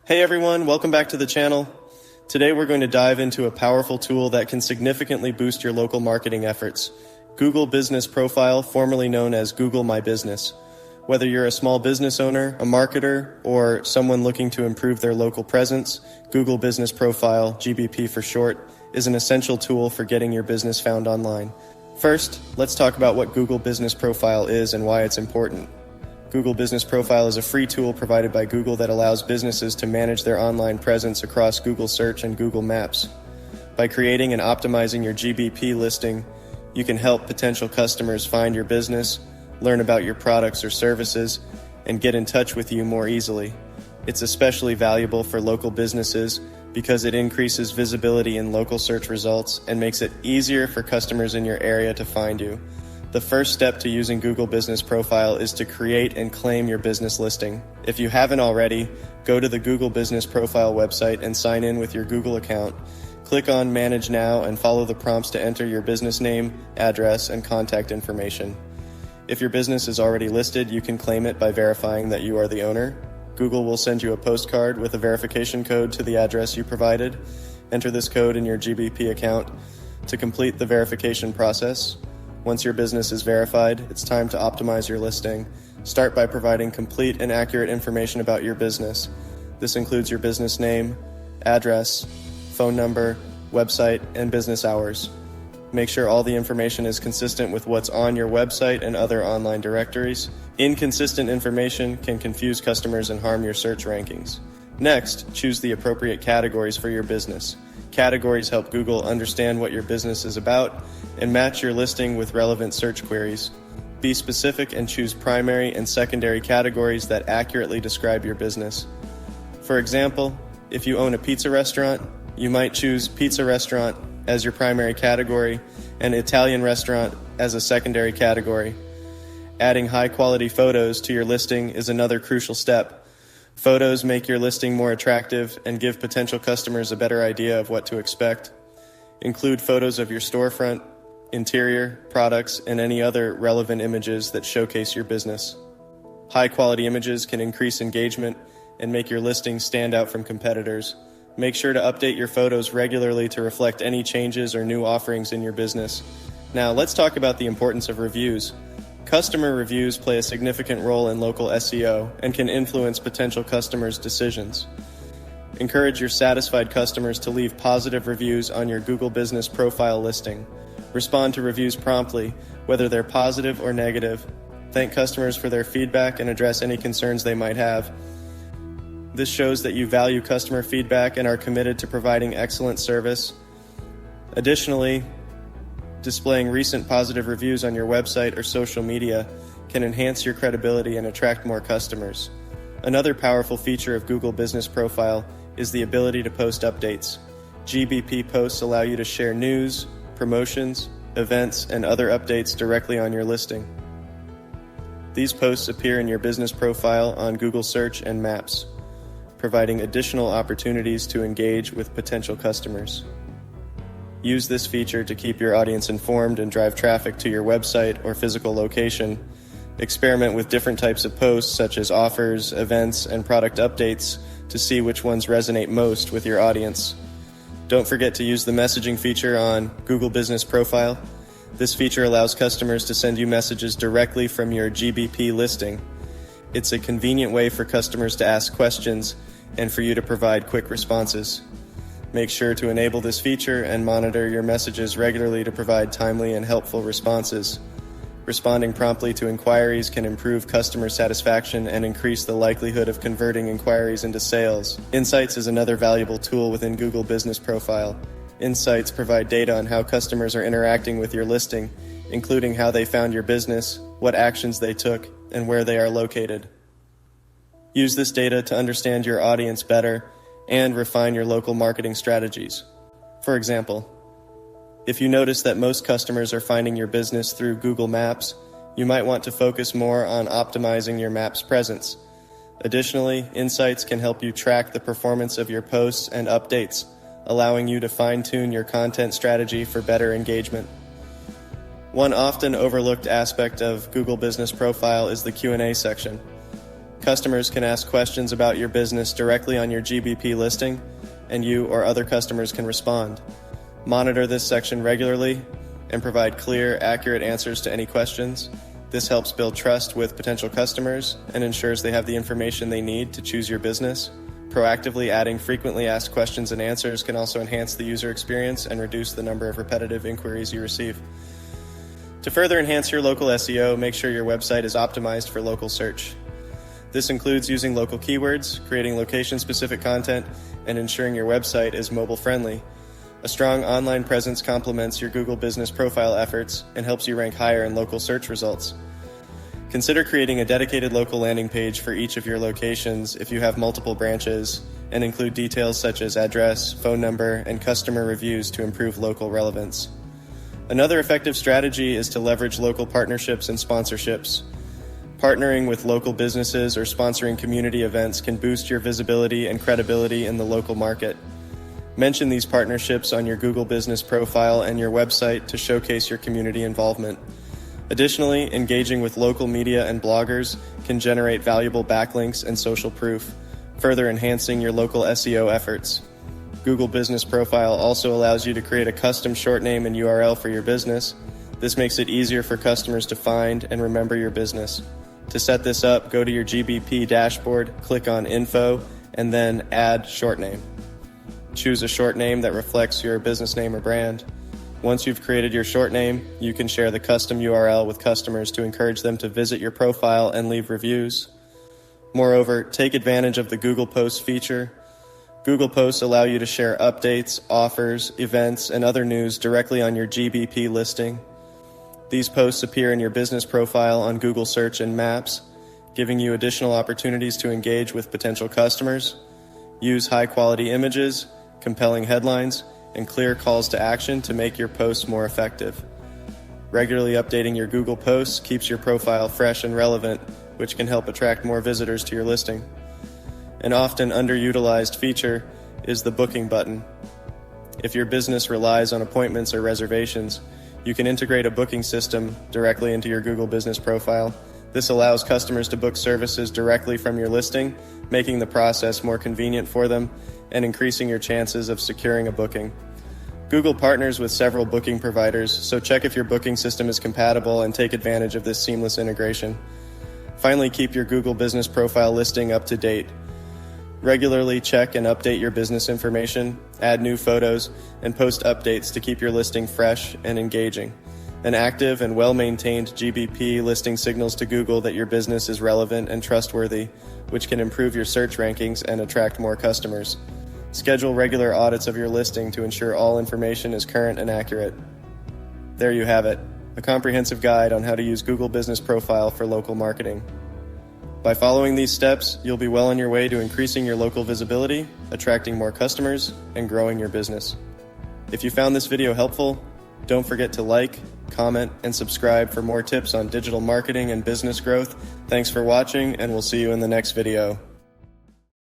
Hey everyone, welcome back to the channel. Today we're going to dive into a powerful tool that can significantly boost your local marketing efforts. Google Business Profile, formerly known as Google My Business. Whether you're a small business owner, a marketer, or someone looking to improve their local presence, Google Business Profile, GBP for short, is an essential tool for getting your business found online. First, let's talk about what Google Business Profile is and why it's important. Google Business Profile is a free tool provided by Google that allows businesses to manage their online presence across Google Search and Google Maps. By creating and optimizing your GBP listing, you can help potential customers find your business, learn about your products or services, and get in touch with you more easily. It's especially valuable for local businesses because it increases visibility in local search results and makes it easier for customers in your area to find you. The first step to using Google Business Profile is to create and claim your business listing. If you haven't already, go to the Google Business Profile website and sign in with your Google account. Click on Manage Now and follow the prompts to enter your business name, address, and contact information. If your business is already listed, you can claim it by verifying that you are the owner. Google will send you a postcard with a verification code to the address you provided. Enter this code in your GBP account to complete the verification process. Once your business is verified, it's time to optimize your listing. Start by providing complete and accurate information about your business. This includes your business name, address, phone number, website, and business hours. Make sure all the information is consistent with what's on your website and other online directories. Inconsistent information can confuse customers and harm your search rankings. Next, choose the appropriate categories for your business. Categories help Google understand what your business is about and match your listing with relevant search queries. Be specific and choose primary and secondary categories that accurately describe your business. For example, if you own a pizza restaurant, you might choose pizza restaurant as your primary category and Italian restaurant as a secondary category. Adding high-quality photos to your listing is another crucial step. Photos make your listing more attractive and give potential customers a better idea of what to expect. Include photos of your storefront, interior, products, and any other relevant images that showcase your business. High-quality images can increase engagement and make your listing stand out from competitors. Make sure to update your photos regularly to reflect any changes or new offerings in your business. Now, let's talk about the importance of reviews. Customer reviews play a significant role in local SEO and can influence potential customers' decisions. Encourage your satisfied customers to leave positive reviews on your Google Business Profile listing. Respond to reviews promptly, whether they're positive or negative. Thank customers for their feedback and address any concerns they might have. This shows that you value customer feedback and are committed to providing excellent service. Additionally, displaying recent positive reviews on your website or social media can enhance your credibility and attract more customers. Another powerful feature of Google Business Profile is the ability to post updates. GBP posts allow you to share news, promotions, events, and other updates directly on your listing. These posts appear in your business profile on Google Search and Maps, providing additional opportunities to engage with potential customers. Use this feature to keep your audience informed and drive traffic to your website or physical location. Experiment with different types of posts such as offers, events, and product updates to see which ones resonate most with your audience. Don't forget to use the messaging feature on Google Business Profile. This feature allows customers to send you messages directly from your GBP listing. It's a convenient way for customers to ask questions and for you to provide quick responses. Make sure to enable this feature and monitor your messages regularly to provide timely and helpful responses. Responding promptly to inquiries can improve customer satisfaction and increase the likelihood of converting inquiries into sales. Insights is another valuable tool within Google Business Profile. Insights provide data on how customers are interacting with your listing, including how they found your business, what actions they took, and where they are located. Use this data to understand your audience better and refine your local marketing strategies. For example, if you notice that most customers are finding your business through Google Maps, you might want to focus more on optimizing your Maps presence. Additionally, insights can help you track the performance of your posts and updates, allowing you to fine-tune your content strategy for better engagement. One often overlooked aspect of Google Business Profile is the Q&A section. Customers can ask questions about your business directly on your GBP listing, and you or other customers can respond. Monitor this section regularly and provide clear, accurate answers to any questions. This helps build trust with potential customers and ensures they have the information they need to choose your business. Proactively adding frequently asked questions and answers can also enhance the user experience and reduce the number of repetitive inquiries you receive. To further enhance your local SEO, make sure your website is optimized for local search. This includes using local keywords, creating location-specific content, and ensuring your website is mobile-friendly. A strong online presence complements your Google Business Profile efforts and helps you rank higher in local search results. Consider creating a dedicated local landing page for each of your locations if you have multiple branches, and include details such as address, phone number, and customer reviews to improve local relevance. Another effective strategy is to leverage local partnerships and sponsorships. Partnering with local businesses or sponsoring community events can boost your visibility and credibility in the local market. Mention these partnerships on your Google Business Profile and your website to showcase your community involvement. Additionally, engaging with local media and bloggers can generate valuable backlinks and social proof, further enhancing your local SEO efforts. Google Business Profile also allows you to create a custom short name and URL for your business. This makes it easier for customers to find and remember your business. To set this up, go to your GBP dashboard, click on Info, and then Add Short Name. Choose a short name that reflects your business name or brand. Once you've created your short name, you can share the custom URL with customers to encourage them to visit your profile and leave reviews. Moreover, take advantage of the Google Posts feature. Google Posts allow you to share updates, offers, events, and other news directly on your GBP listing. These posts appear in your business profile on Google Search and Maps, giving you additional opportunities to engage with potential customers. Use high-quality images, compelling headlines, and clear calls to action to make your posts more effective. Regularly updating your Google Posts keeps your profile fresh and relevant, which can help attract more visitors to your listing. An often underutilized feature is the booking button. If your business relies on appointments or reservations, you can integrate a booking system directly into your Google Business Profile. This allows customers to book services directly from your listing, making the process more convenient for them and increasing your chances of securing a booking. Google partners with several booking providers, so check if your booking system is compatible and take advantage of this seamless integration. Finally, keep your Google Business Profile listing up to date. Regularly check and update your business information, add new photos, and post updates to keep your listing fresh and engaging. An active and well-maintained GBP listing signals to Google that your business is relevant and trustworthy, which can improve your search rankings and attract more customers. Schedule regular audits of your listing to ensure all information is current and accurate. There you have it, a comprehensive guide on how to use Google Business Profile for local marketing. By following these steps, you'll be well on your way to increasing your local visibility, attracting more customers, and growing your business. If you found this video helpful, don't forget to like, comment, and subscribe for more tips on digital marketing and business growth. Thanks for watching, and we'll see you in the next video.